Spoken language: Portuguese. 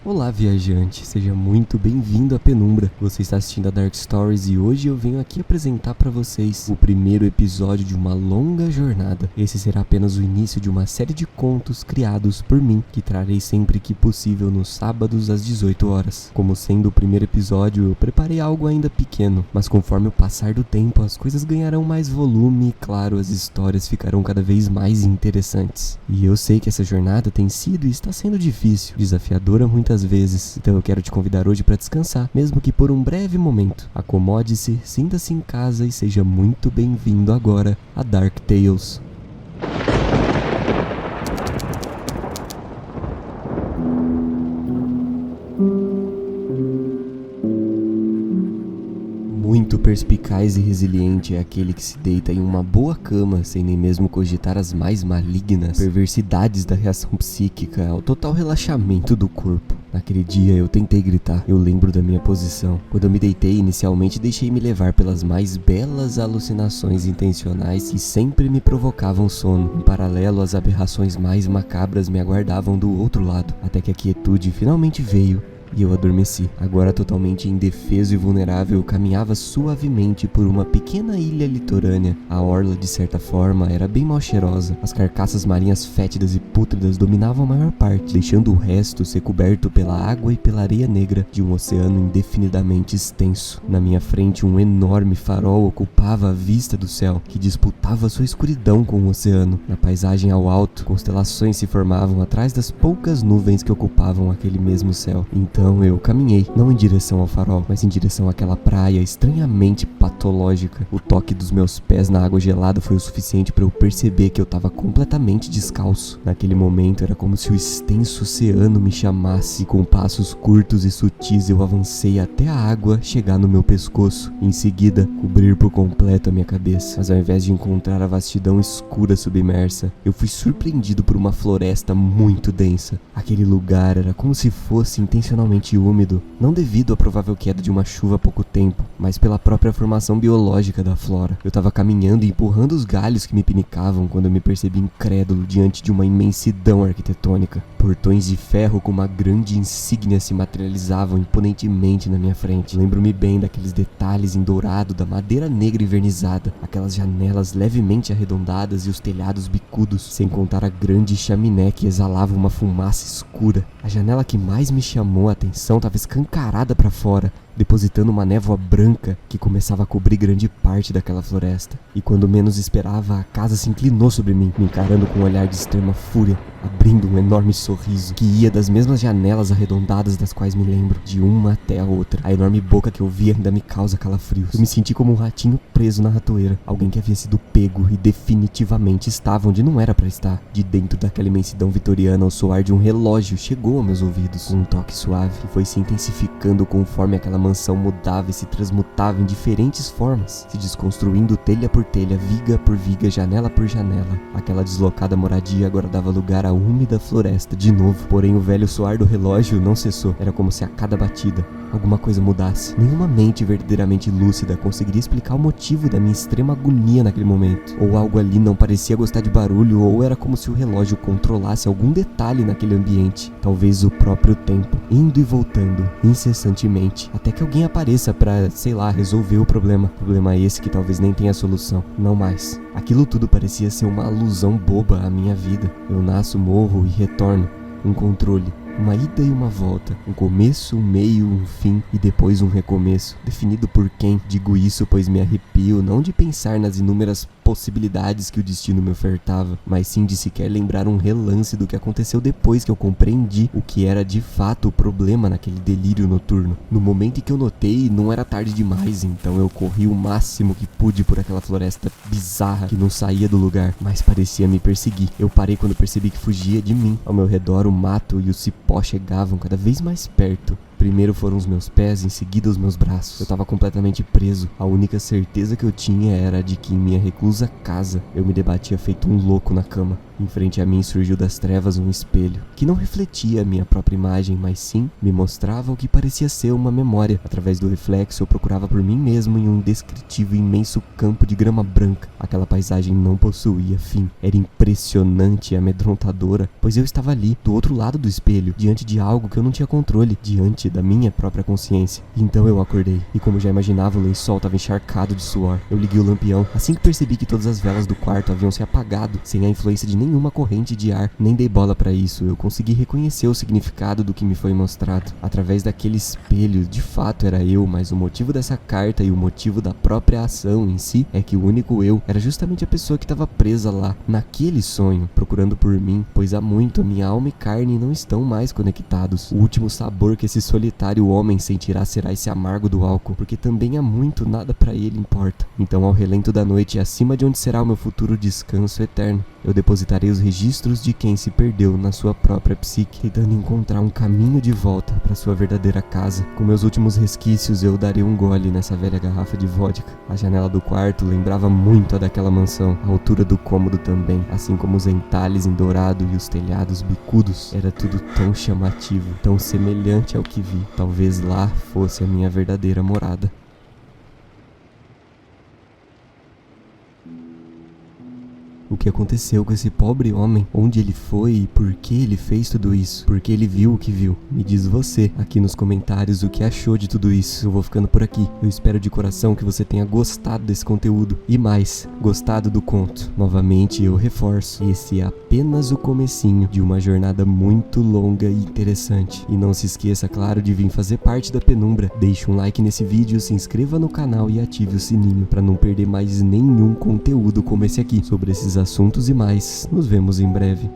Olá viajante, seja muito bem-vindo à Penumbra. Você está assistindo a Dark Stories e hoje eu venho aqui apresentar para vocês o primeiro episódio de uma longa jornada. Esse será apenas o início de uma série de contos criados por mim, que trarei sempre que possível nos sábados às 18 horas. Como sendo o primeiro episódio, eu preparei algo ainda pequeno, mas conforme o passar do tempo as coisas ganharão mais volume e claro, as histórias ficarão cada vez mais interessantes. E eu sei que essa jornada tem sido e está sendo difícil, desafiadora muitas vezes, então eu quero te convidar hoje para descansar, mesmo que por um breve momento. Acomode-se, sinta-se em casa e seja muito bem-vindo agora a Dark Tales. Muito perspicaz e resiliente é aquele que se deita em uma boa cama sem nem mesmo cogitar as mais malignas perversidades da reação psíquica ao total relaxamento do corpo. Naquele dia eu tentei gritar, eu lembro da minha posição. Quando eu me deitei, inicialmente deixei-me levar pelas mais belas alucinações intencionais que sempre me provocavam sono. Em paralelo, as aberrações mais macabras me aguardavam do outro lado, até que a quietude finalmente veio e eu adormeci. Agora totalmente indefeso e vulnerável, eu caminhava suavemente por uma pequena ilha litorânea. A orla, de certa forma, era bem mal cheirosa. As carcaças marinhas fétidas e pútridas dominavam a maior parte, deixando o resto ser coberto pela água e pela areia negra de um oceano indefinidamente extenso. Na minha frente, um enorme farol ocupava a vista do céu, que disputava sua escuridão com o oceano. Na paisagem ao alto, constelações se formavam atrás das poucas nuvens que ocupavam aquele mesmo céu. Então eu caminhei, não em direção ao farol, mas em direção àquela praia estranhamente patológica. O toque dos meus pés na água gelada foi o suficiente para eu perceber que eu estava completamente descalço. Naquele momento era como se o extenso oceano me chamasse. Com passos curtos e sutis eu avancei até a água chegar no meu pescoço e em seguida cobrir por completo a minha cabeça. Mas ao invés de encontrar a vastidão escura submersa, eu fui surpreendido por uma floresta muito densa. Aquele lugar era como se fosse intencionalmente úmido, não devido à provável queda de uma chuva há pouco tempo, mas pela própria formação biológica da flora. Eu estava caminhando e empurrando os galhos que me pinicavam quando eu me percebi incrédulo diante de uma imensidão arquitetônica. Portões de ferro com uma grande insígnia se materializavam imponentemente na minha frente. Lembro-me bem daqueles detalhes em dourado da madeira negra envernizada, aquelas janelas levemente arredondadas e os telhados bicudos, sem contar a grande chaminé que exalava uma fumaça escura. A janela que mais me chamou a atenção estava escancarada para fora, depositando uma névoa branca que começava a cobrir grande parte daquela floresta. E quando menos esperava, a casa se inclinou sobre mim, me encarando com um olhar de extrema fúria, abrindo um enorme sorriso que ia das mesmas janelas arredondadas das quais me lembro, de uma até a outra. A enorme boca que eu vi ainda me causa calafrios. Eu me senti como um ratinho preso na ratoeira, alguém que havia sido pego e definitivamente estava onde não era para estar. De dentro daquela imensidão vitoriana, o soar de um relógio chegou aos meus ouvidos, com um toque suave que foi se intensificando conforme aquela mansão mudava e se transmutava em diferentes formas, se desconstruindo telha por telha, viga por viga, janela por janela. Aquela deslocada moradia agora dava lugar à úmida floresta de novo, porém o velho soar do relógio não cessou. Era como se a cada batida alguma coisa mudasse. Nenhuma mente verdadeiramente lúcida conseguiria explicar o motivo da minha extrema agonia naquele momento. Ou algo ali não parecia gostar de barulho, ou era como se o relógio controlasse algum detalhe naquele ambiente. Talvez o próprio tempo, indo e voltando incessantemente, até que alguém apareça pra, sei lá, resolver o problema. Problema esse que talvez nem tenha solução. Não mais. Aquilo tudo parecia ser uma alusão boba à minha vida. Eu nasço, morro e retorno. Um controle. Uma ida e uma volta, um começo, um meio, um fim e depois um recomeço. Definido por quem? Digo isso pois me arrepio não de pensar nas inúmeras possibilidades que o destino me ofertava, mas sim de sequer lembrar um relance do que aconteceu depois que eu compreendi o que era de fato o problema naquele delírio noturno. No momento em que eu notei, não era tarde demais, então eu corri o máximo que pude por aquela floresta bizarra que não saía do lugar, mas parecia me perseguir. Eu parei quando percebi que fugia de mim. Ao meu redor o mato e o cipó chegavam cada vez mais perto. Primeiro foram os meus pés, em seguida os meus braços. Eu tava completamente preso. A única certeza que eu tinha era de que em minha reclusa casa eu me debatia feito um louco na cama. Em frente a mim surgiu das trevas um espelho, que não refletia a minha própria imagem, mas sim me mostrava o que parecia ser uma memória. Através do reflexo eu procurava por mim mesmo em um indescritível e imenso campo de grama branca. Aquela paisagem não possuía fim. Era impressionante e amedrontadora, pois eu estava ali, do outro lado do espelho, diante de algo que eu não tinha controle, diante da minha própria consciência. Então eu acordei, e como já imaginava, o lençol estava encharcado de suor. Eu liguei o lampião, assim que percebi que todas as velas do quarto haviam se apagado, sem a influência de nenhuma corrente de ar. Nem dei bola pra isso, eu consegui reconhecer o significado do que me foi mostrado. Através daquele espelho, de fato era eu, mas o motivo dessa carta e o motivo da própria ação em si é que o único eu era justamente a pessoa que estava presa lá, naquele sonho, procurando por mim, pois há muito a minha alma e carne não estão mais conectados. O último sabor que esse solitário homem sentirá será esse amargo do álcool, porque também há muito nada pra ele importa. Então, ao relento da noite, acima de onde será o meu futuro descanso eterno, eu depositarei os registros de quem se perdeu na sua própria psique, tentando encontrar um caminho de volta para sua verdadeira casa. Com meus últimos resquícios, eu darei um gole nessa velha garrafa de vodka. A janela do quarto lembrava muito a daquela mansão, a altura do cômodo também, assim como os entalhes em dourado e os telhados bicudos. Era tudo tão chamativo, tão semelhante ao que vi. Talvez lá fosse a minha verdadeira morada. O que aconteceu com esse pobre homem? Onde ele foi e por que ele fez tudo isso? Por que ele viu o que viu? Me diz você aqui nos comentários o que achou de tudo isso. Eu vou ficando por aqui. Eu espero de coração que você tenha gostado desse conteúdo e mais, gostado do conto. Novamente eu reforço, esse é apenas o comecinho de uma jornada muito longa e interessante. E não se esqueça, claro, de vir fazer parte da Penumbra. Deixe um like nesse vídeo, se inscreva no canal e ative o sininho para não perder mais nenhum conteúdo como esse aqui sobre esses assuntos e mais. Nos vemos em breve.